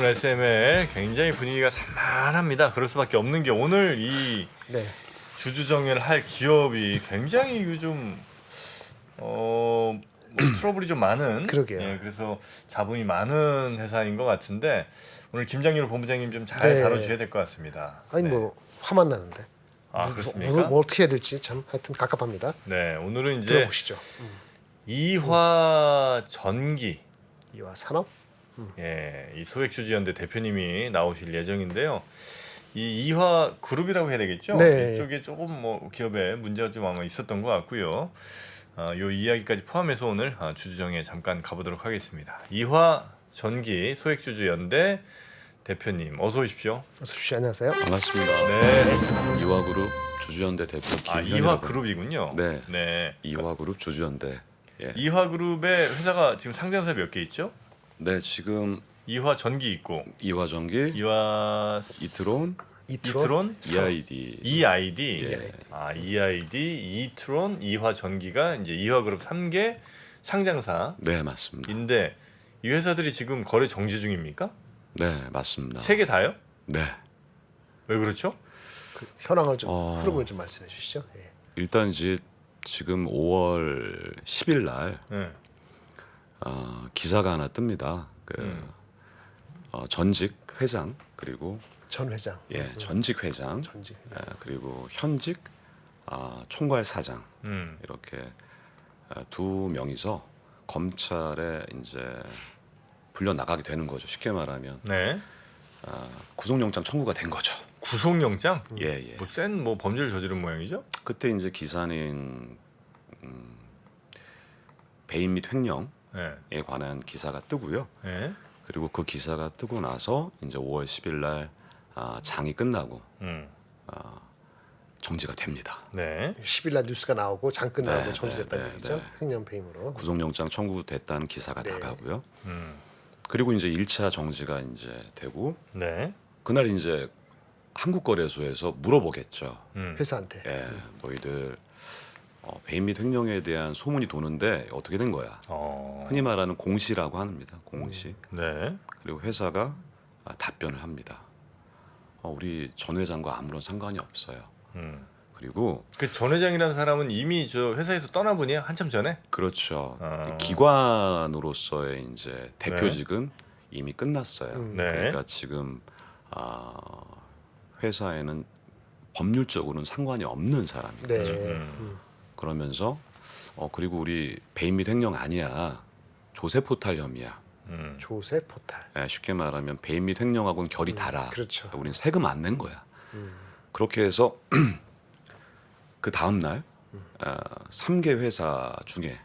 오늘 SML 굉장히 분위기가 산만합니다. 그럴 수밖에 없는 게 오늘 이 네. 주주정회를 할 기업이 굉장히 요즘 뭐 트러블이 좀 많은 그러게요. 예, 그래서 자본이 많은 회사인 것 같은데 오늘 김장률 본부장님 좀 잘 네. 다뤄주셔야 될 것 같습니다. 아니 네. 뭐 화만 나는데. 아, 그렇습니까? 뭐 어떻게 해야 될지 참 하여튼 갑갑합니다. 네, 오늘은 이제 들어보시죠. 이화전기 이와 산업. 예, 이 소액주주연대 대표님이 나오실 예정인데요. 이 이화그룹이라고 해야 되겠죠? 네. 이쪽에 조금 뭐 기업에 문제가 좀 아마 있었던 것 같고요. 요 이야기까지 포함해서 오늘 주주정에 잠깐 가보도록 하겠습니다. 이화전기 소액주주연대 대표님 어서 오십시오. 어서 오십시오. 안녕하세요. 반갑습니다. 네. 이화그룹 주주연대 대표 김현이라고 이화그룹이군요. 네. 네. 이화그룹 주주연대. 예. 이화그룹의 회사가 지금 상장사 몇 개 있죠? 네, 지금 이화전기 있고 이화전기, 이화 이트론, 이트론, EID. EID, 예. EID, 이트론, 이화전기가 이제 이화그룹 3개 상장사인데 네, 맞습니다. 이 회사들이 지금 거래 정지 중입니까? 네, 맞습니다. 3개 다요? 네. 왜 그렇죠? 그 현황을 좀 흐름을 어. 좀 말씀해 주시죠. 예. 일단 이제 지금 5월 10일 날 네. 기사가 하나 뜹니다. 전직 회장 그리고 전 회장. 전직 회장, 전직 회장. 그리고 현직 총괄 사장 음. 이렇게 두 명이서 검찰에 이제 불려 나가게 되는 거죠. 쉽게 말하면 네. 구속영장 청구가 된 거죠. 구속영장? 예. 뭐 범죄를 저지른 모양이죠? 그때 이제 기사는 배임 및 횡령에 네. 관한 기사가 뜨고요. 네. 그리고 그 기사가 뜨고 나서 이제 5월 10일 날 장이 끝나고 음. 정지가 됩니다. 네. 10일 날 뉴스가 나오고 장 끝나고 네, 정지됐다는 네, 얘기죠. 네. 횡령 배임으로. 구속영장 청구됐다는 기사가 네. 나가고요. 음. 그리고 이제 1차 정지가 이제 되고 네. 그날 이제 한국거래소에서 물어보겠죠. 회사한테. 너희들 배임 및 횡령에 대한 소문이 도는데 어떻게 된 거야? 흔히 말하는 공시라고 합니다. 공시. 네. 그리고 회사가 답변을 합니다. 우리 전 회장과 아무런 상관이 없어요. 음. 그리고 그 전 회장이라는 사람은 이미 저 회사에서 떠나보니 한참 전에? 그렇죠. 아. 기관으로서의 이제 대표직은 이미 끝났어요. 네. 그러니까 지금 회사에는 법률적으로는 상관이 없는 사람이에요. 네. 그러면서 그리고 우리 배임 및 횡령 아니야. 조세 포탈 혐의야. 조세 포탈. 쉽게 말하면 배임 및 횡령하고는 결이 달아. 그렇죠. 우리는 세금 안 낸 거야. 그렇게 해서 그 다음 날 3개 회사 중에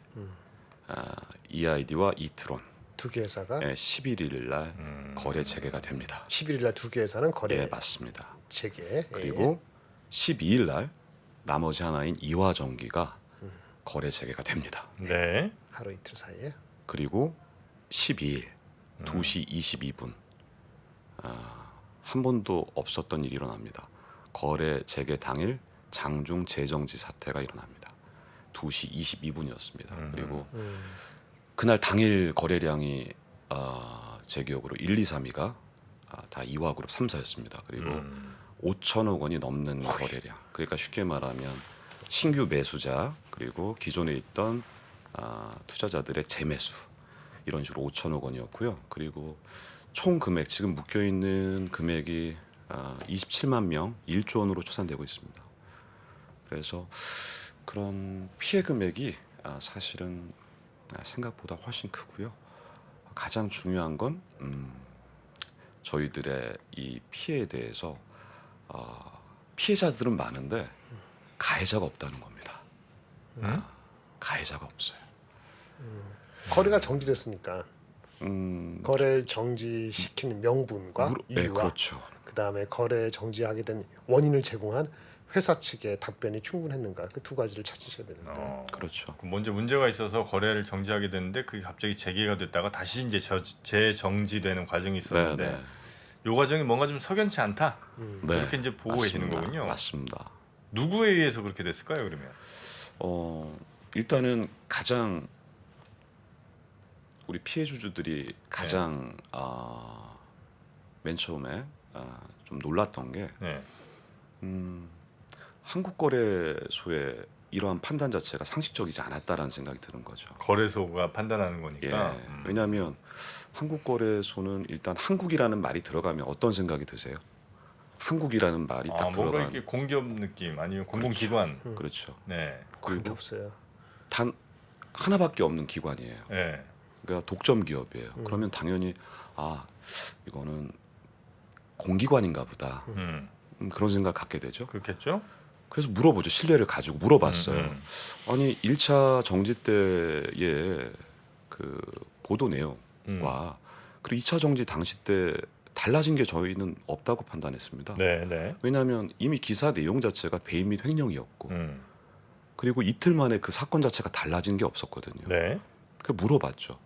EID와 이트론 두 개 회사가 11일 날 거래 재개가 됩니다. 11일 날 두 개 회사는 거래 예, 맞습니다. 재개. 그리고 12일 날 나머지 하나인 이화전기가 거래 재개가 됩니다. 네. 하루 이틀 사이에. 그리고 12일 2시 22분 한 번도 없었던 일이 일어납니다. 거래 재개 당일 장중 재정지 사태가 일어납니다. 2시 22분이었습니다. 그리고 그날 당일 거래량이 제 기억으로 1, 2, 3위가 다 이화그룹 3사였습니다. 그리고 5천억 원이 넘는 거래량. 그러니까 쉽게 말하면 신규 매수자 그리고 기존에 있던 투자자들의 재매수 이런 식으로 5천억 원이었고요. 그리고 총 금액 지금 묶여 있는 금액이 27만 명 1조 원으로 추산되고 있습니다. 그래서 그런 피해 금액이 사실은 생각보다 훨씬 크고요. 가장 중요한 건 저희들의 이 피해에 대해서 피해자들은 많은데 가해자가 없다는 겁니다. 가해자가 없어요. 거래가 정지됐으니까 거래를 네, 정지시키는 명분과 이유와 그렇죠. 그다음에 거래 정지하게 된 원인을 제공한 회사 측의 답변이 충분했는가 그 두 가지를 찾으셔야 되는데 그렇죠. 먼저 문제가 있어서 거래를 정지하게 됐는데 그게 갑자기 재개가 됐다가 다시 이제 재정지되는 과정이 있었는데 네. 이 과정이 뭔가 좀 석연치 않다. 네, 그렇게 이제 보고 계시는 맞습니다. 거군요. 맞습니다. 누구에 의해서 그렇게 됐을까요, 그러면? 일단은 가장 우리 피해 주주들이 가장 맨 처음에 좀 놀랐던 게 네. 한국거래소의 이러한 판단 자체가 상식적이지 않았다라는 생각이 드는 거죠. 거래소가 판단하는 거니까. 예. 왜냐하면 한국거래소는 일단 한국이라는 말이 들어가면 어떤 생각이 드세요? 한국이라는 말이 딱 뭔가 들어가면 이렇게 공기업 느낌 아니면 공공기관. 그렇죠. 네. 관계 그리고 없어요. 단 하나밖에 없는 기관이에요. 네. 그러니까 독점 기업이에요. 그러면 당연히 이거는 공기관인가 보다. 그런 생각을 갖게 되죠. 그렇겠죠? 그래서 물어보죠. 신뢰를 가지고 물어봤어요. 음. 아니 1차 정지 때의 그 보도 내용과 그리고 2차 정지 당시 때 달라진 게 저희는 없다고 판단했습니다. 네, 네. 왜냐하면 이미 기사 내용 자체가 배임 및 횡령이었고 그리고 이틀 만에 그 사건 자체가 달라진 게 없었거든요. 네. 그 물어봤죠.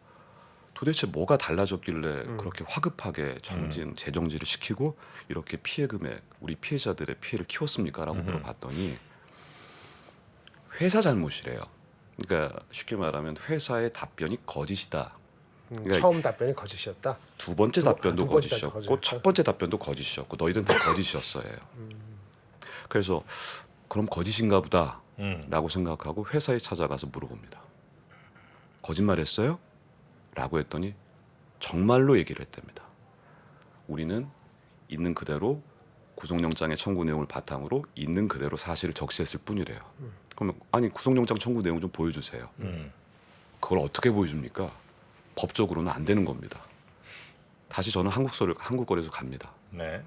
도대체 뭐가 달라졌길래 그렇게 화급하게 재정지를 시키고 이렇게 피해 금액, 우리 피해자들의 피해를 키웠습니까?라고 물어봤더니 회사 잘못이래요. 그러니까 쉽게 말하면 회사의 답변이 거짓이다. 그러니까 처음 답변이 거짓이었다. 두 번째 답변도 두 번째 거짓이었고 거짓이었다? 첫 번째 답변도 거짓이었고 너희들은 다 거짓이었어요. 그래서 그럼 거짓인가 보다라고 생각하고 회사에 찾아가서 물어봅니다. 거짓말했어요? 라고 했더니 정말로 얘기를 했답니다. 우리는 있는 그대로 구속영장의 청구 내용을 바탕으로 있는 그대로 사실을 적시했을 뿐이래요. 그러면 아니 구속영장 청구 내용 좀 보여주세요. 그걸 어떻게 보여줍니까? 법적으로는 안 되는 겁니다. 다시 저는 한국거래소 갑니다. 네.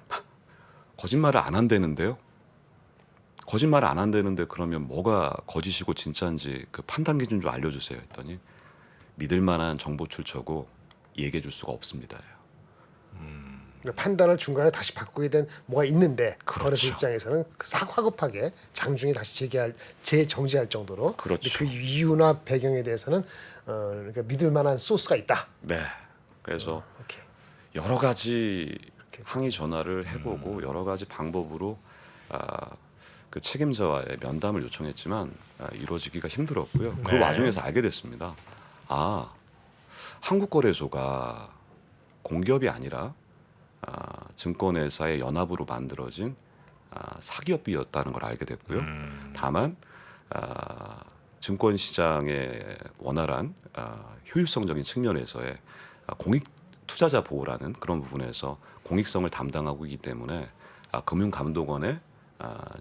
거짓말을 안 한다는데요. 거짓말을 안 한다는데 그러면 뭐가 거짓이고 진짜인지 그 판단 기준 좀 알려주세요 했더니 믿을 만한 정보 출처고 얘기해 줄 수가 없습니다. 그러니까 판단을 중간에 다시 바꾸게 된 뭐가 있는데 그렇죠. 거래소 입장에서는 화급하게 장중에 다시 재정지할 정도로 그렇죠. 그 이유나 배경에 대해서는 그러니까 믿을 만한 소스가 있다. 네. 그래서 오케이. 여러 가지 항의 전화를 해보고 여러 가지 방법으로 그 책임자와의 면담을 요청했지만 이루어지기가 힘들었고요. 그 네. 와중에서 알게 됐습니다. 한국거래소가 공기업이 아니라 증권회사의 연합으로 만들어진 사기업이었다는 걸 알게 됐고요. 다만 증권시장의 원활한 효율성적인 측면에서의 공익 투자자 보호라는 그런 부분에서 공익성을 담당하고 있기 때문에 금융감독원의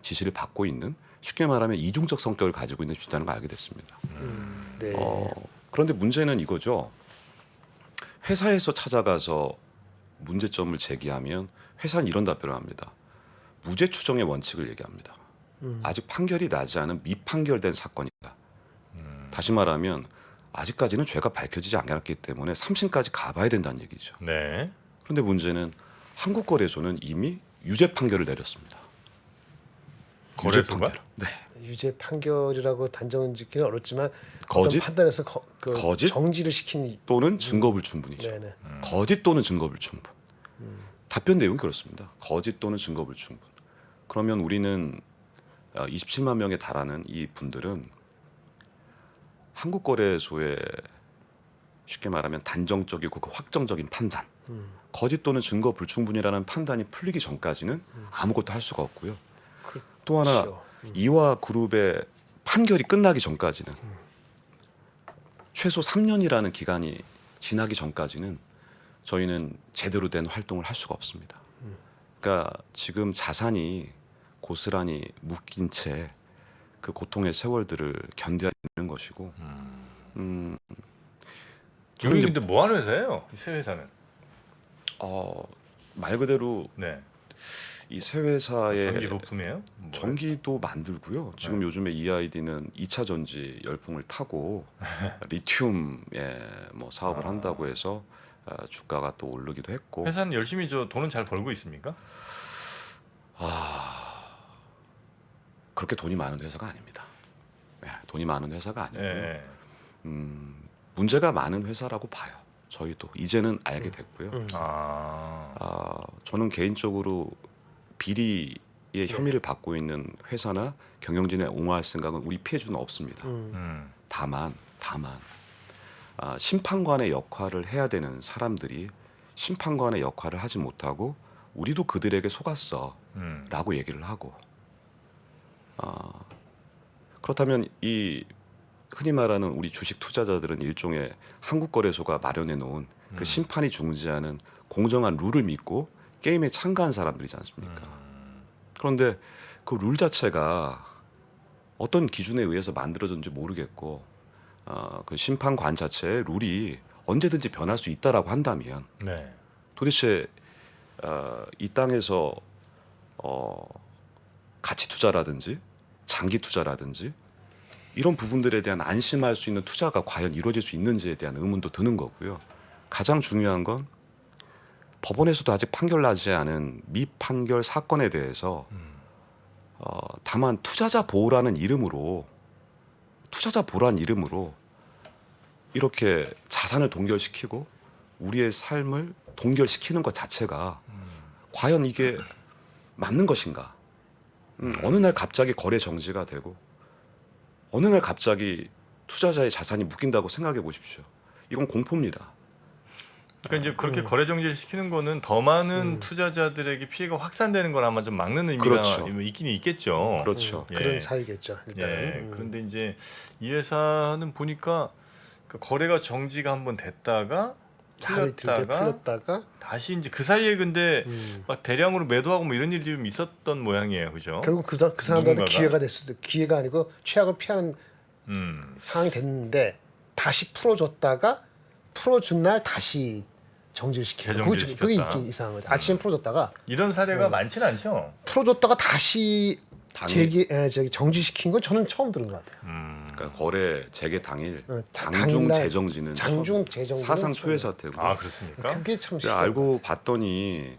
지시를 받고 있는 쉽게 말하면 이중적 성격을 가지고 있는 집단인 걸 알게 됐습니다. 네. 그런데 문제는 이거죠. 회사에서 찾아가서 문제점을 제기하면 회사는 이런 답변을 합니다. 무죄 추정의 원칙을 얘기합니다. 아직 판결이 나지 않은 미판결된 사건이다. 다시 말하면 아직까지는 죄가 밝혀지지 않았기 때문에 3심까지 가봐야 된다는 얘기죠. 네. 그런데 문제는 한국거래소는 이미 유죄 판결을 내렸습니다. 유죄 거래소가? 판결. 네. 유죄 판결이라고 단정짓기는 어렵지만 거짓? 어떤 판단에서 거짓? 정지를 시킨 또는 증거불충분이죠. 네네. 거짓 또는 증거불충분. 답변 내용이 그렇습니다. 거짓 또는 증거불충분. 그러면 우리는 27만 명에 달하는 이 분들은 한국거래소의 쉽게 말하면 단정적이고 그 확정적인 판단, 거짓 또는 증거불충분이라는 판단이 풀리기 전까지는 아무것도 할 수가 없고요. 또 하나 그렇죠. 이화 그룹의 판결이 끝나기 전까지는 최소 3년이라는 기간이 지나기 전까지는 저희는 제대로 된 활동을 할 수가 없습니다. 그러니까 지금 자산이 고스란히 묶인 채 그 고통의 세월들을 견뎌야 되는 것이고. 여기 근데 뭐 하는 회사예요? 이 새 회사는? 말 그대로 네. 이 새 회사의 전기 부품이에요? 뭐예요? 전기도 만들고요. 지금 요즘에 EID는 2차 전지 열풍을 타고 리튬의 뭐 사업을 한다고 해서 주가가 또 오르기도 했고. 회사는 열심히 돈은 잘 벌고 있습니까? 그렇게 돈이 많은 회사가 아닙니다. 네, 돈이 많은 회사가 아니고요. 네. 문제가 많은 회사라고 봐요. 저희도 이제는 알게 됐고요. 저는 개인적으로 비리의 혐의를 받고 있는 회사나 경영진에 옹호할 생각은 우리 피해주는 없습니다. 다만 심판관의 역할을 해야 되는 사람들이 심판관의 역할을 하지 못하고 우리도 그들에게 속았어라고 음. 얘기를 하고 그렇다면 이 흔히 말하는 우리 주식 투자자들은 일종의 한국거래소가 마련해 놓은 그 심판이 중지하는 공정한 룰을 믿고 게임에 참가한 사람들이지 않습니까? 그런데 그 룰 자체가 어떤 기준에 의해서 만들어졌는지 모르겠고 그 심판관 자체의 룰이 언제든지 변할 수 있다라고 한다면 네. 도대체 이 땅에서 가치 투자라든지 장기 투자라든지 이런 부분들에 대한 안심할 수 있는 투자가 과연 이루어질 수 있는지에 대한 의문도 드는 거고요. 가장 중요한 건 법원에서도 아직 판결나지 않은 미판결 사건에 대해서 다만 투자자 보호라는 이름으로 이렇게 자산을 동결시키고 우리의 삶을 동결시키는 것 자체가 과연 이게 맞는 것인가? 어느 날 갑자기 거래 정지가 되고 어느 날 갑자기 투자자의 자산이 묶인다고 생각해 보십시오. 이건 공포입니다. 그러니까 이제 그렇게 거래 정지를 시키는 거는 더 많은 투자자들에게 피해가 확산되는 걸 아마 좀 막는 의미가 그렇죠. 있긴 있겠죠. 그렇죠. 예. 그런 사이겠죠. 일단은. 예. 그런데 이제 이 회사는 보니까 그 거래가 정지가 한번 됐다가 하루 이틀 풀렸다가 다시 이제 그 사이에 근데 막 대량으로 매도하고 뭐 이런 일이 좀 있었던 모양이에요, 그죠? 결국 그 사람들한테 누군가가. 기회가 됐을 때 기회가 아니고 최악을 피하는 음. 상황이 됐는데 다시 풀어줬다가 풀어준 날 다시 정지를 시키고 재정지를 그게 시켰다. 있긴 이상한 거죠. 아침에 풀어줬다가 이런 사례가 많지는 않죠. 풀어줬다가 다시 정지시킨 건 저는 처음 들은 것 같아요. 그러니까 거래 재개 당일 장중 당일날 재정지는 장중 재정지는 사상 처음. 초유 사태고 아 그렇습니까? 그게 참 제가 알고 봤더니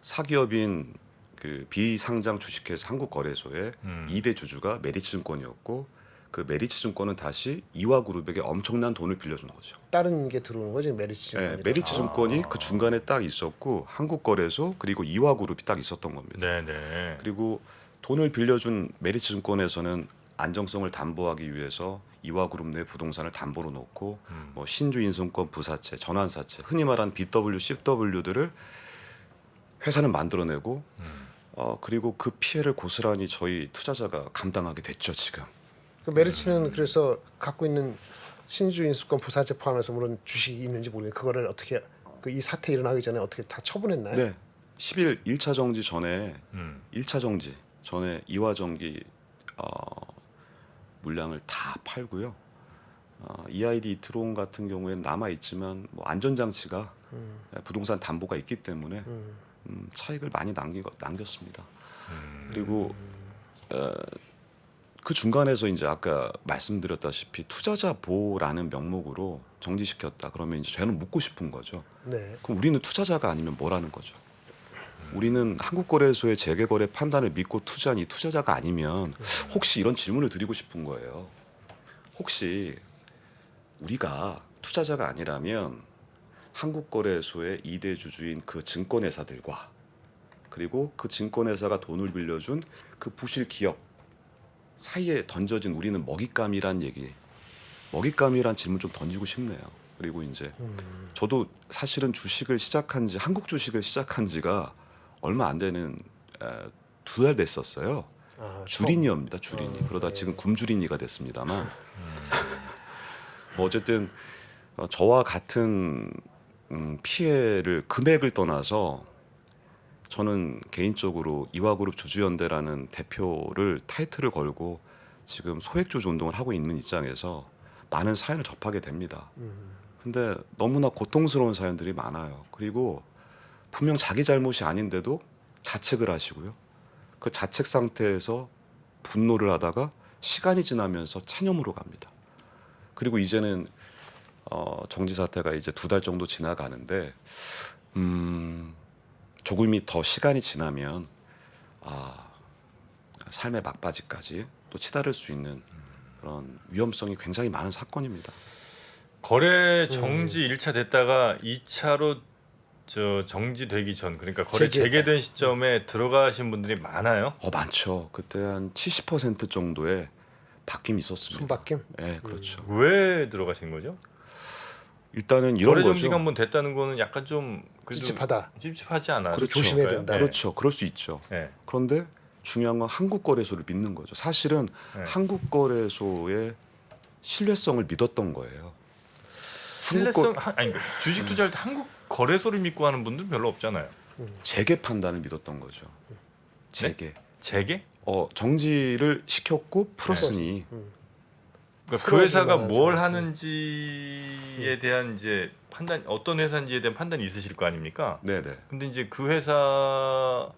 사기업인 그 비상장 주식회사 한국거래소의 2대 주주가 메리츠증권이었고 그 메리츠증권은 다시 이화그룹에게 엄청난 돈을 빌려준 거죠. 다른 게 들어오는 거지 메리츠 네, 메리츠증권이 그 중간에 딱 있었고 한국거래소 그리고 이화그룹이 딱 있었던 겁니다. 네네. 그리고 돈을 빌려준 메리츠증권에서는 안정성을 담보하기 위해서 이화그룹 내 부동산을 담보로 놓고 뭐 신주인수권 부사채, 전환사채, 흔히 말하는 BW, CW들을 회사는 만들어내고 그리고 그 피해를 고스란히 저희 투자자가 감당하게 됐죠 지금. 그 메리츠는 그래서 갖고 있는 신주인수권 부사채 포함해서 물론 주식이 있는지 모르겠는데 그거를 어떻게 이 사태 일어나기 전에 어떻게 다 처분했나요? 네, 10일 1차 정지 전에 1차 정지 전에 이화정기 물량을 다 팔고요. EID 이트론 같은 경우에는 남아 있지만 뭐 안전장치가 부동산 담보가 있기 때문에 차익을 많이 남겼습니다. 그리고 그 중간에서 이제 아까 말씀드렸다시피 투자자 보호라는 명목으로 정지시켰다. 그러면 이제 저는 묻고 싶은 거죠. 네. 그럼 우리는 투자자가 아니면 뭐라는 거죠? 우리는 한국거래소의 재개거래 판단을 믿고 투자한 이 투자자가 아니면 혹시 이런 질문을 드리고 싶은 거예요. 혹시 우리가 투자자가 아니라면 한국거래소의 2대 주주인 그 증권회사들과 그리고 그 증권회사가 돈을 빌려준 그 부실 기업 사이에 던져진 우리는 먹잇감이란 질문 좀 던지고 싶네요. 그리고 이제 저도 사실은 주식을 시작한 지 한국 주식을 시작한 지가 얼마 안 되는 2달 됐었어요. 주린이입니다. 주린이. 그러다 네. 지금 굶주린이가 됐습니다만 뭐 어쨌든 저와 같은 피해를 금액을 떠나서 저는 개인적으로 이화그룹 주주연대라는 대표를 타이틀을 걸고 지금 소액주주 운동을 하고 있는 입장에서 많은 사연을 접하게 됩니다. 근데 너무나 고통스러운 사연들이 많아요. 그리고 분명 자기 잘못이 아닌데도 자책을 하시고요. 그 자책 상태에서 분노를 하다가 시간이 지나면서 체념으로 갑니다. 그리고 이제는 정지 사태가 이제 2달 정도 지나가는데 조금이 더 시간이 지나면 삶의 막바지까지 또 치달을 수 있는 그런 위험성이 굉장히 많은 사건입니다. 거래 정지 1차 됐다가 2차로 정지되기 전 그러니까 거래 재개된 시점에 들어가신 분들이 많아요. 많죠. 그때 한 70% 정도의 바뀜이 있었습니다. 손바뀜? 네, 그렇죠. 왜 들어가신 거죠? 일단은 이런 거래 거죠. 정지가 한번 됐다는 거는 약간 좀 그래도 찝찝하다. 찝찝하지 않아요? 그렇죠. 조심해야 된다. 그렇죠. 그럴 수 있죠. 네. 그런데 중요한 건 한국 거래소를 믿는 거죠. 사실은 네. 한국 거래소의 신뢰성을 믿었던 거예요. 신뢰성 아니 그러니까 주식 투자할 때 한국 거래소를 믿고 하는 분들 별로 없잖아요. 재계 판단을 믿었던 거죠. 재계. 재계? 정지를 시켰고 풀었으니 그러니까 그 회사가 풀어줄 뭘 만하죠. 하는지에 대한 이제 판단 어떤 회사인지에 대한 판단이 있으실 거 아닙니까? 네네. 근데 이제 그 회사가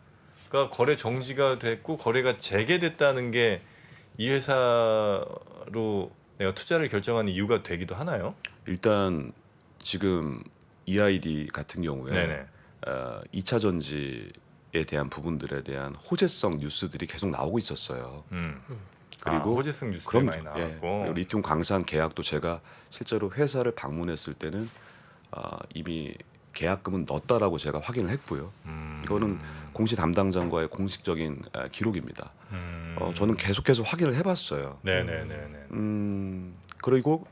거래 정지가 됐고 거래가 재개됐다는 게 이 회사로 내가 투자를 결정하는 이유가 되기도 하나요? 일단 지금 EID 같은 경우에 네네. 2차 전지에 대한 부분들에 대한 호재성 뉴스들이 계속 나오고 있었어요. 그리고 호재성 뉴스가 그럼 많이 나왔고. 그리고 리튬 광산 계약도 제가 실제로 회사를 방문했을 때는 이미 계약금은 넣었다라고 제가 확인을 했고요. 이거는 공시 담당자와의 공식적인 기록입니다. 저는 계속해서 확인을 해봤어요. 네네네네. 그리고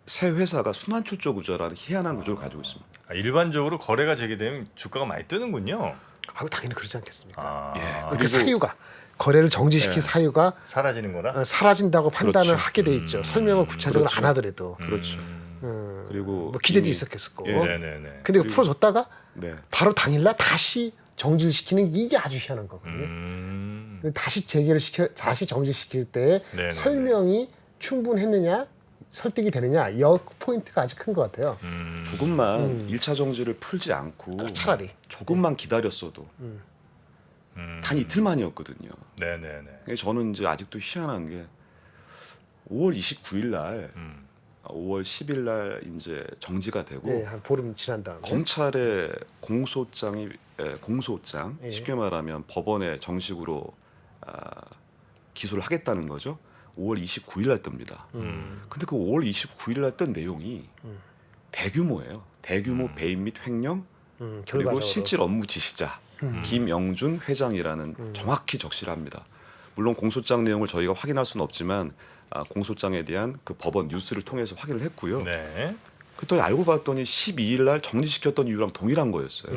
세 회사가 순환 출조 구조라는 희한한 구조를 가지고 있습니다. 일반적으로 거래가 재개되면 주가가 많이 뜨는군요. 당연히 그러지 않겠습니까? 아, 예. 그 그리고- 사유가 거래를 정지시킨 네. 사유가 사라지는 거라. 사라진다고 판단을 그렇죠. 하게 돼 있죠. 설명을 구체적으로 그렇죠. 안 하더라도. 그렇죠. 그리고 뭐 기대도 이미- 있었겠을 거고. 예. 네네네. 근데 풀어줬다가 네. 바로 당일날 다시 정지를 시키는 이게 아주 희한한 거거든요. 근데 다시 다시 정지시킬 때 네네네. 설명이 충분했느냐, 설득이 되느냐, 이 포인트가 아주 큰 것 같아요. 조금만 1차 정지를 풀지 않고 차라리. 조금만 기다렸어도 단 이틀만이었거든요. 네네네. 저는 이제 아직도 희한한 게 5월 29일 날, 음. 5월 10일 날 이제 정지가 되고 예, 한 보름 지난 다음에. 검찰의 공소장 예. 쉽게 말하면 법원에 정식으로 기소를 하겠다는 거죠. 5월 29일 날 뜹니다. 근데 그 5월 29일 날 뜬 내용이 대규모예요. 대규모 배임 및 횡령 그리고 결과적으로. 실질 업무 지시자 김영준 회장이라는 정확히 적시합니다. 물론 공소장 내용을 저희가 확인할 수는 없지만 공소장에 대한 그 법원 뉴스를 통해서 확인을 했고요. 네. 그랬더니 알고 봤더니 12일 날 정지시켰던 이유랑 동일한 거였어요.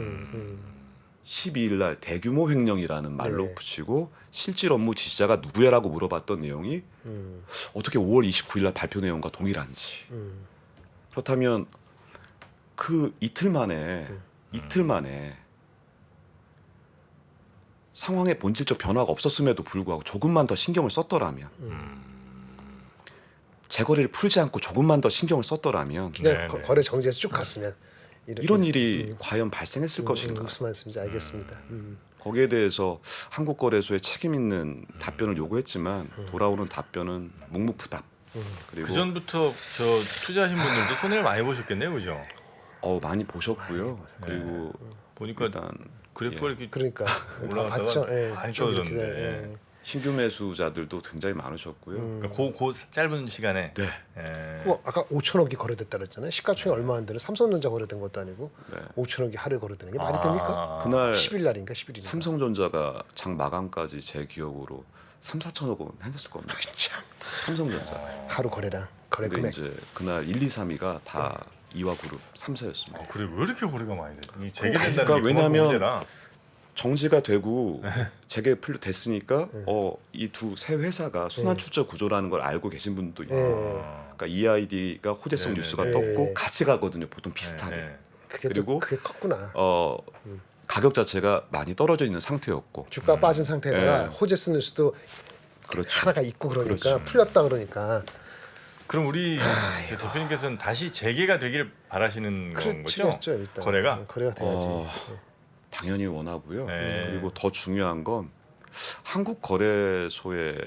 12일 날 대규모 횡령이라는 말로 네. 붙이고 실질 업무 지시자가 누구야라고 물어봤던 내용이 어떻게 5월 29일 날 발표 내용과 동일한지. 그렇다면 그 이틀 만에 상황의 본질적 변화가 없었음에도 불구하고 조금만 더 신경을 썼더라면 재거래를 풀지 않고 조금만 더 신경을 썼더라면 그냥 네네. 거래 정지해서 쭉 갔으면 이런 일이 과연 발생했을 것인가. 무슨 말씀인지 알겠습니다. 거기에 대해서 한국거래소에 책임 있는 답변을 요구했지만 돌아오는 답변은 묵묵부답. 그리고 그 전부터 저 투자하신 분들도 손해를 많이 보셨겠네요, 그죠? 많이 보셨고요. 그리고 보니까 일단 그래프가 이렇게 그러니까 올라갔다가 봤죠. 예, 많이 좀 이렇게, 떨어졌는데. 신규 매수자들도 굉장히 많으셨고요. 그러니까 그 짧은 시간에. 네. 예. 뭐 아까 5천억이 거래됐다 그랬잖아요. 시가총액 얼마 안 되는 삼성전자 거래된 것도 아니고 네. 5천억이 하루에 거래되는 게 말이 됩니까? 그날 10일 날인가 11일. 삼성전자가 장 마감까지 제 기억으로 3, 4천억 원 했을 겁니다. 참 삼성전자. 하루 거래량 거래 근데 금액. 이제 그날 1, 2, 3위가 다 이화그룹 3사였습니다. 그래 왜 이렇게 거래가 많이 돼? 이 재개된다는 그러니까 게 왜냐하면 문제라. 정지가 되고 재개 됐으니까 이 세 회사가 순환 출처 구조라는 걸 알고 계신 분도 있고, 그러니까 EID가 호재성 네네. 뉴스가 네. 떴고 같이 가거든요. 보통 비슷하게. 네. 그게 그리고 또 그게 컸구나. 가격 자체가 많이 떨어져 있는 상태였고, 주가 빠진 상태에다가 네. 호재스 뉴스도 그렇죠. 하나가 있고 그러니까 그렇죠. 풀렸다 그러니까 그럼 우리 저 대표님께서는 다시 재개가 되길 바라시는 건 거죠? 그렇죠 일단 거래가? 거래가 돼야지. 당연히 원하고요. 네. 그리고 더 중요한 건 한국 거래소의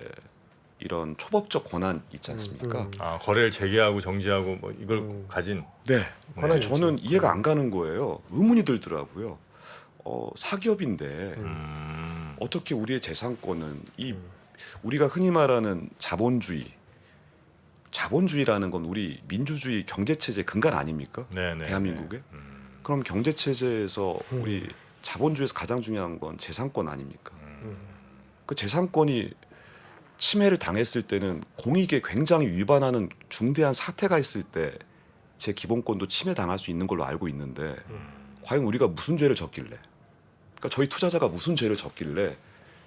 이런 초법적 권한 있지 않습니까? 거래를 재개하고 정지하고 뭐 이걸 가진. 네. 권한이 저는 이해가 안 가는 거예요. 의문이 들더라고요. 사기업인데 어떻게 우리의 재산권은 우리가 흔히 말하는 자본주의라는 건 우리 민주주의 경제 체제 근간 아닙니까? 네네. 대한민국의. 그럼 경제 체제에서 우리 자본주의에서 가장 중요한 건 재산권 아닙니까? 그 재산권이 침해를 당했을 때는 공익에 굉장히 위반하는 중대한 사태가 있을 때 제 기본권도 침해당할 수 있는 걸로 알고 있는데 과연 우리가 무슨 죄를 졌길래 그러니까 저희 투자자가 무슨 죄를 졌길래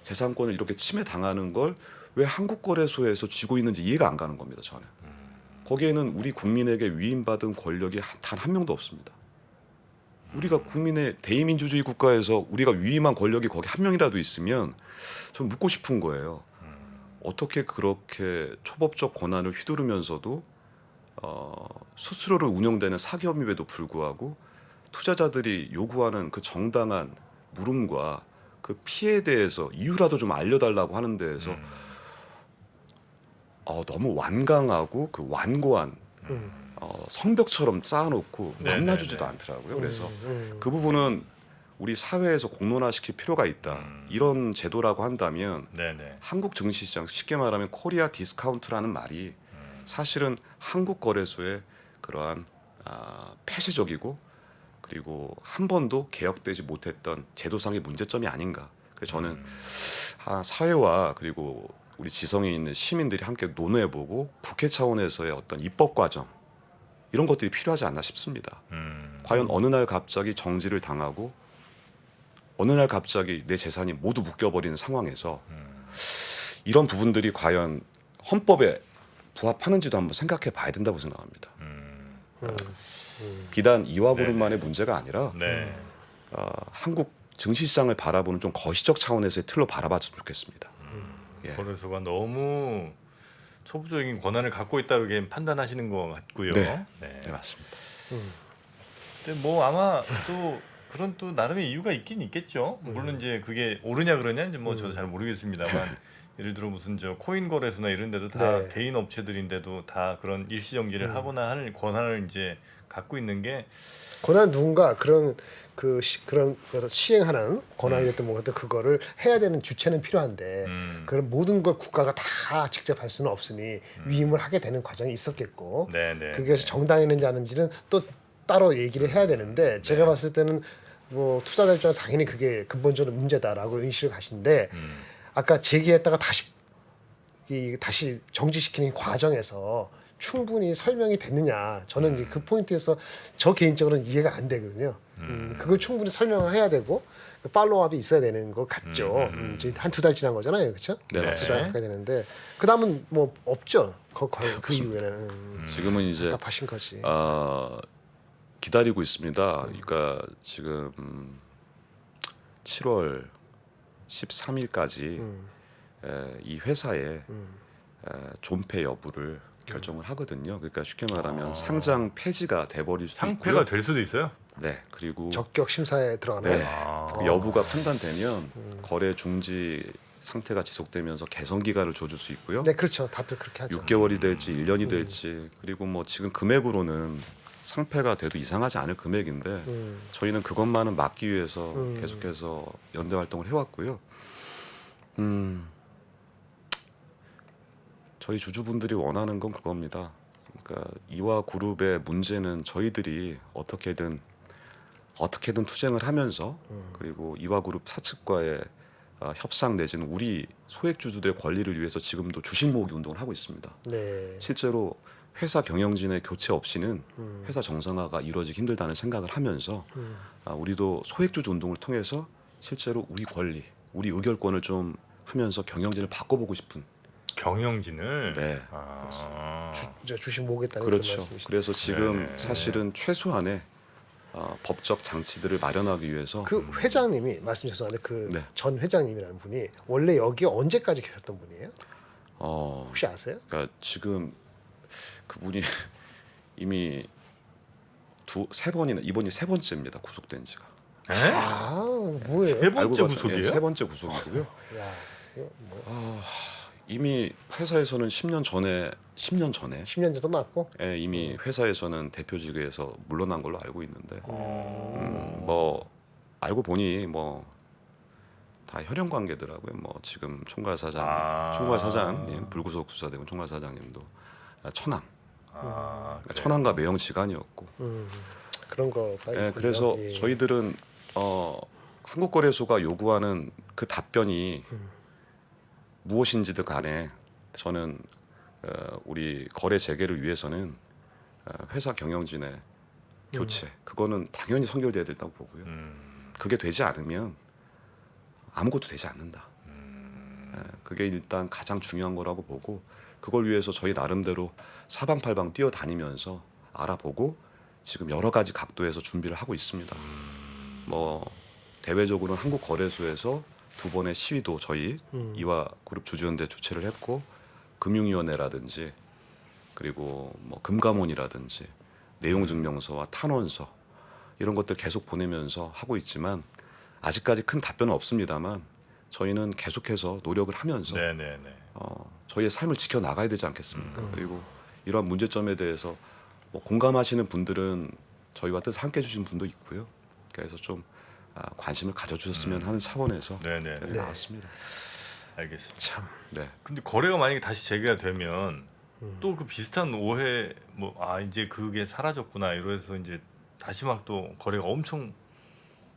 재산권을 이렇게 침해당하는 걸 왜 한국거래소에서 쥐고 있는지 이해가 안 가는 겁니다. 저는. 거기에는 우리 국민에게 위임받은 권력이 단 한 명도 없습니다. 우리가 국민의 대의민주주의 국가에서 우리가 위임한 권력이 거기 한 명이라도 있으면 좀 묻고 싶은 거예요. 어떻게 그렇게 초법적 권한을 휘두르면서도 스스로를 운영되는 사기업임에도 불구하고 투자자들이 요구하는 그 정당한 물음과 그 피해에 대해서 이유라도 좀 알려달라고 하는 데에서 너무 완강하고 그 완고한 성벽처럼 쌓아놓고 네, 만나주지도 네, 네. 않더라고요. 그래서 그 부분은 우리 사회에서 공론화시킬 필요가 있다. 이런 제도라고 한다면 네네. 한국 증시시장 쉽게 말하면 코리아 디스카운트라는 말이 사실은 한국 거래소의 그러한 폐쇄적이고 그리고 한 번도 개혁되지 못했던 제도상의 문제점이 아닌가. 그래서 저는 사회와 그리고 우리 지성에 있는 시민들이 함께 논의해보고 국회 차원에서의 어떤 입법 과정 이런 것들이 필요하지 않나 싶습니다. 과연 어느 날 갑자기 정지를 당하고 어느 날 갑자기 내 재산이 모두 묶여버리는 상황에서 이런 부분들이 과연 헌법에 부합하는지도 한번 생각해 봐야 된다고 생각합니다. 비단 이화그룹만의 문제가 아니라 네. 한국 증시시장을 바라보는 좀 거시적 차원에서의 틀로 바라봤으면 좋겠습니다. 예. 거래소가 너무 초부적인 권한을 갖고 있다고 판단하시는 것 같고요. 네. 네. 네, 맞습니다. 근데 뭐 아마 또 그런 또 나름의 이유가 있긴 있겠죠. 물론 이제 그게 옳으냐 그러냐 이제 뭐 저도 잘 모르겠습니다만 예를 들어 무슨 저 코인 거래소나 이런 데도 다 네. 개인 업체들인데도 다 그런 일시 정지를 하거나 할 권한을 이제 갖고 있는 게 권한 누군가 그런 그런 걸 시행하는 권한이 됐든 뭐가 됐든 그거를 해야 되는 주체는 필요한데 그런 모든 걸 국가가 다 직접 할 수는 없으니 위임을 하게 되는 과정이 있었겠고 네네. 그게 정당했는지 아닌지는 또 따로 얘기를 해야 되는데 제가 봤을 때는 뭐 투자자 입장에서 당연히 그게 근본적으로 문제다라고 인식을 하시는데 아까 제기했다가 다시 정지시키는 과정에서 충분히 설명이 됐느냐 저는 이제 그 포인트에서 저 개인적으로는 이해가 안 되거든요. 그걸 충분히 설명해야 되고 그 팔로우업이 있어야 되는 것 같죠. 이제 한2 달 지난 거잖아요, 그렇죠? 네, 네. 두 달 가까이 되는데 그 다음은 뭐 없죠. 그 이후에는 지금은 이제 답하신 거지. 기다리고 있습니다. 그러니까 지금 7월 13일까지 이 회사의 존폐 여부를 결정을 하거든요. 그러니까 쉽게 말하면 상장 폐지가 돼버릴 수 상패가 있고요. 될 수도 있어요. 네, 그리고 적격 심사에 들어가나요? 네, 그 여부가 판단되면 거래 중지 상태가 지속되면서 개선 기간을 줘줄 수 있고요. 네, 그렇죠. 다들 그렇게 하죠. 6개월이 될지 1년이 될지 그리고 뭐 지금 금액으로는 상패가 돼도 이상하지 않을 금액인데 저희는 그것만은 막기 위해서 계속해서 연대 활동을 해왔고요. 저희 주주분들이 원하는 건 그겁니다. 그러니까 이화그룹의 문제는 저희들이 어떻게든 투쟁을 하면서 그리고 이화그룹 사측과의 협상 내지는 우리 소액주주들의 권리를 위해서 지금도 주식 모으기 운동을 하고 있습니다. 네. 실제로 회사 경영진의 교체 없이는 회사 정상화가 이루어지기 힘들다는 생각을 하면서 우리도 소액주주 운동을 통해서 실제로 우리 권리, 우리 의결권을 좀 하면서 경영진을 바꿔보고 싶은 경영진을. 네. 이제 주식 모으겠다는 그렇죠. 그런 말씀이시죠. 그래서 지금 네네. 사실은 최소한의 법적 장치들을 마련하기 위해서 그 회장님이 말씀 죄송한데 그 네. 전 회장님이라는 분이 원래 여기 언제까지 계셨던 분이에요? 어, 혹시 아세요? 그러니까 지금 그분이 이미 세 번이나 이번이 세 번째입니다. 구속된 지가. 에? 아, 뭐예요? 세 번째 알고 봤더니 구속이에요? 세 번째 구속이고요. 야, 이거 뭐 이미 회사에서는 10년 전에 10년 전도 났고. 이미 회사에서는 대표직에서 물러난 걸로 알고 있는데 뭐 알고 보니 뭐 다 혈연 관계더라고요. 뭐 지금 총괄 사장, 불구속 수사대원 총괄 사장님도 천황, 그래. 천황과 매형지간이었고. 그런 거가 있군요. 그래서 예. 저희들은 한국거래소가 요구하는 그 답변이 무엇인지든 간에 저는 우리 거래 재개를 위해서는 회사 경영진의 교체 그거는 당연히 선결돼야 된다고 보고요. 그게 되지 않으면 아무것도 되지 않는다. 그게 일단 가장 중요한 거라고 보고 그걸 위해서 저희 나름대로 사방팔방 뛰어다니면서 알아보고 지금 여러 가지 각도에서 준비를 하고 있습니다. 뭐 대외적으로는 한국거래소에서 2번의 시위도 저희 이화그룹 주주연대 주최를 했고 금융위원회라든지 그리고 뭐 금감원이라든지 내용증명서와 탄원서 이런 것들 계속 보내면서 하고 있지만 아직까지 큰 답변은 없습니다만 저희는 계속해서 노력을 하면서 네네네. 저희의 삶을 지켜 나가야 되지 않겠습니까? 그리고 이러한 문제점에 대해서 뭐 공감하시는 분들은 저희와 뜻을 함께 해주신 분도 있고요. 그래서 좀 관심을 가져주셨으면 하는 차원에서 네네. 네, 나왔습니다. 알겠습니다. 참. 네. 근데 거래가 만약에 다시 재개가 되면 또 그 비슷한 오해 뭐 이제 그게 사라졌구나 이러해서 이제 다시 막 또 거래가 엄청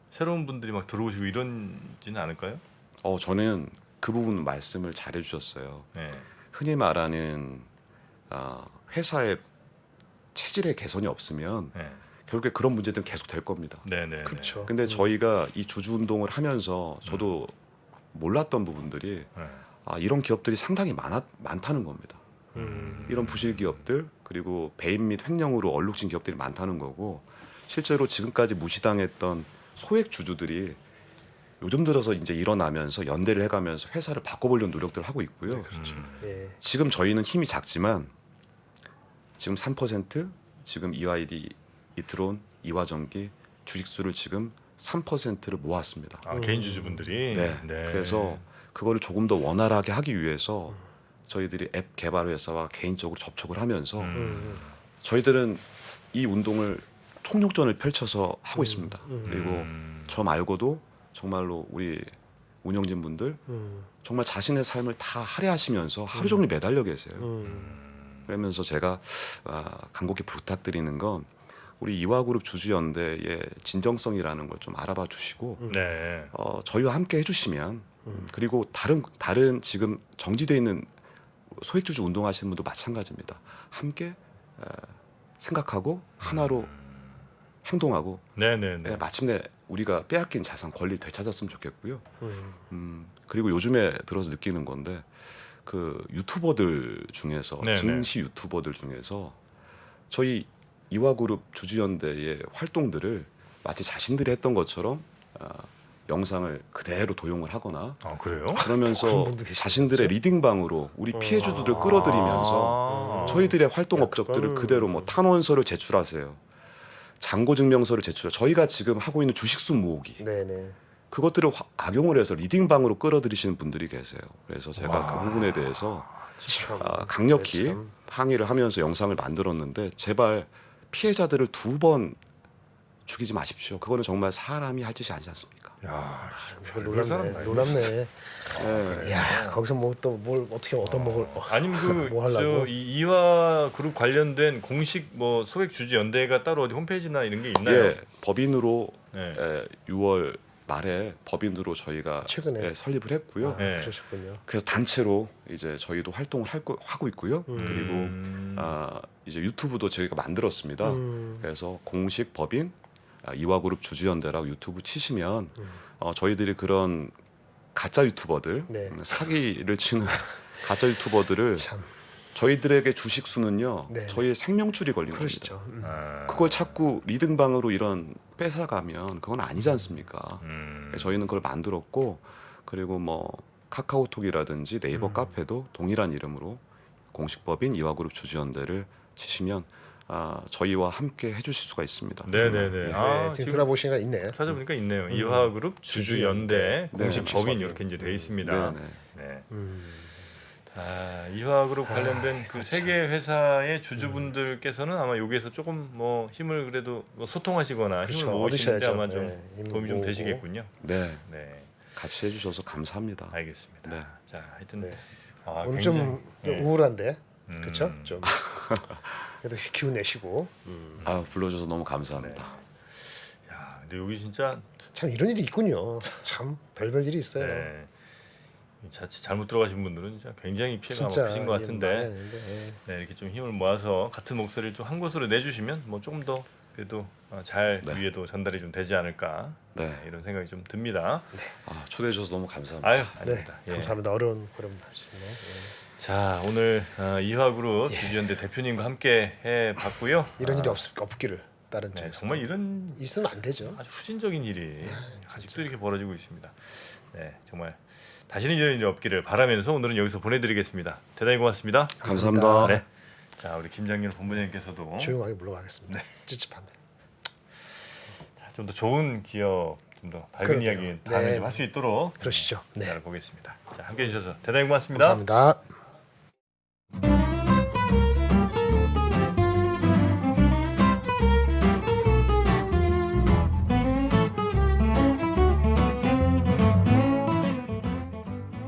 새로운 분들이 막 들어오시고 이런지는 않을까요? 저는 그 부분 말씀을 잘해주셨어요. 네. 흔히 말하는 회사의 체질의 개선이 없으면 네. 결국에 그런 문제들은 계속 될 겁니다. 네네. 그렇죠. 근데 저희가 이 주주 운동을 하면서 저도 몰랐던 부분들이 네. 이런 기업들이 상당히 많다는 겁니다. 이런 부실 기업들 그리고 배임 및 횡령으로 얼룩진 기업들이 많다는 거고 실제로 지금까지 무시당했던 소액 주주들이 요즘 들어서 이제 일어나면서 연대를 해가면서 회사를 바꿔보려는 노력들을 하고 있고요. 예. 지금 저희는 힘이 작지만 지금 3% 지금 EYD 이트론 이화전기 주식수를 지금 3%를 모았습니다. 개인 주주분들이. 네. 그래서 그거를 조금 더 원활하게 하기 위해서 저희들이 앱 개발 회사와 개인적으로 접촉을 하면서 저희들은 이 운동을 총력전을 펼쳐서 하고 있습니다. 그리고 저 말고도 정말로 우리 운영진 분들 정말 자신의 삶을 다 할애하시면서 하루 종일 매달려 계세요. 그러면서 제가 간곡히 부탁드리는 건 우리 이화그룹 주주연대의 진정성이라는 걸 좀 알아봐 주시고 네. 저희와 함께 해주시면 그리고 다른 지금 정지되어 있는 소액주주 운동하시는 분도 마찬가지입니다. 함께 생각하고 하나로 행동하고 네네네. 마침내 우리가 빼앗긴 자산 권리 되찾았으면 좋겠고요. 그리고 요즘에 들어서 느끼는 건데 그 유튜버들 중에서 네네. 증시 유튜버들 중에서 저희 이화그룹 주주연대의 활동들을 마치 자신들이 했던 것처럼 영상을 그대로 도용을 하거나 그래요? 그런 그러면서 분도 계시죠. 자신들의 리딩방으로 우리 피해주들을 끌어들이면서 저희들의 활동 업적들을 그건- 그대로 뭐 탄원서를 제출하세요. 잔고증명서를 제출해. 저희가 지금 하고 있는 주식수 모으기 네네. 그것들을 악용을 해서 리딩방으로 끌어들이시는 분들이 계세요. 그래서 제가 그 부분에 대해서 참. 강력히 네, 참. 항의를 하면서 영상을 만들었는데 제발 피해자들을 2번 죽이지 마십시오. 그거는 정말 사람이 할 짓이 아니지 않습니까? 야, 놀랍네. 놀랍네. 야, 거기서 뭐 또 뭘 어떻게 어떤 목을 아니면 뭐 하려고? 이화 그룹 관련된 공식 뭐 소액 주주 연대가 따로 어디 홈페이지나 이런 게 있나요? 예, 법인으로 네. 6월 말에 법인으로 저희가 최근에? 설립을 했고요. 네. 그러셨군요. 그래서 단체로 이제 저희도 활동을 하고 있고요. 그리고 이제 유튜브도 저희가 만들었습니다. 그래서 공식 법인 이화그룹 주주연대라고 유튜브 치시면 저희들이 그런 가짜 유튜버들 네. 사기를 치는 가짜 유튜버들을 참 저희들에게 주식 수는요 네. 저희의 생명줄이 걸린 그러시죠. 겁니다. 그걸 자꾸 리딩방으로 이런 뺏어가면 그건 아니지 않습니까? 저희는 그걸 만들었고 그리고 뭐 카카오톡이라든지 네이버 카페도 동일한 이름으로 공식 법인 이화그룹 주주연대를 치시면 저희와 함께 해주실 수가 있습니다. 네네네. 네, 지금 지금 들어보시니까 있네. 찾아보니까 있네요. 이화그룹 주주연대 네, 공식 네. 법인 이렇게 이제 돼 있습니다. 네네. 네. 이화그룹 관련된 그 세계 회사의 주주분들께서는 아마 여기에서 조금 뭐 힘을 그래도 뭐 소통하시거나 그렇죠. 힘을 모으시는데 얻으셔야죠. 아마 좀 네, 힘을 도움이 좀 모으고. 되시겠군요. 네, 네, 같이 해주셔서 감사합니다. 알겠습니다. 네. 자, 하여튼 네. 굉장히- 오늘 좀 네. 우울한데, 그렇죠? 음. 좀 그래도 기운 내시고. 불러줘서 너무 감사합니다. 야, 근데 여기 진짜 참 이런 일이 있군요. 참 별별 일이 있어요. 네. 자칫 잘못 들어가신 분들은 진짜 굉장히 피해가 진짜 크신 것 이게 같은데 말이 안 되는데, 예. 네, 이렇게 좀 힘을 모아서 같은 목소리를 좀 한 곳으로 내주시면 뭐 조금 더 그래도 잘 네. 위에도 전달이 좀 되지 않을까 네. 이런 생각이 좀 듭니다. 초대해 주셔서 너무 감사합니다. 아유 네, 아닙니다. 예. 감사합니다. 어려운 하시네. 자 오늘 이화그룹 주주연대 대표님과 함께 해봤고요. 이런 일이 없기를 다른 네, 쪽에서 정말 이런 있으면 안 되죠. 아주 후진적인 일이 아직도 이렇게 벌어지고 있습니다. 네, 정말 다시는 이런 일이 없기를 바라면서 오늘은 여기서 보내드리겠습니다. 대단히 고맙습니다. 감사합니다. 네, 자 우리 김장렬 본부장님께서도 조용하게 물러가겠습니다. 네. 찝찝한데. 좀 더 좋은 기억, 좀 더 밝은 그러게요. 이야기 다음에 네. 좀 할 수 있도록 그러시죠. 네. 기다려 보겠습니다. 자 함께 해주셔서 대단히 고맙습니다. 감사합니다.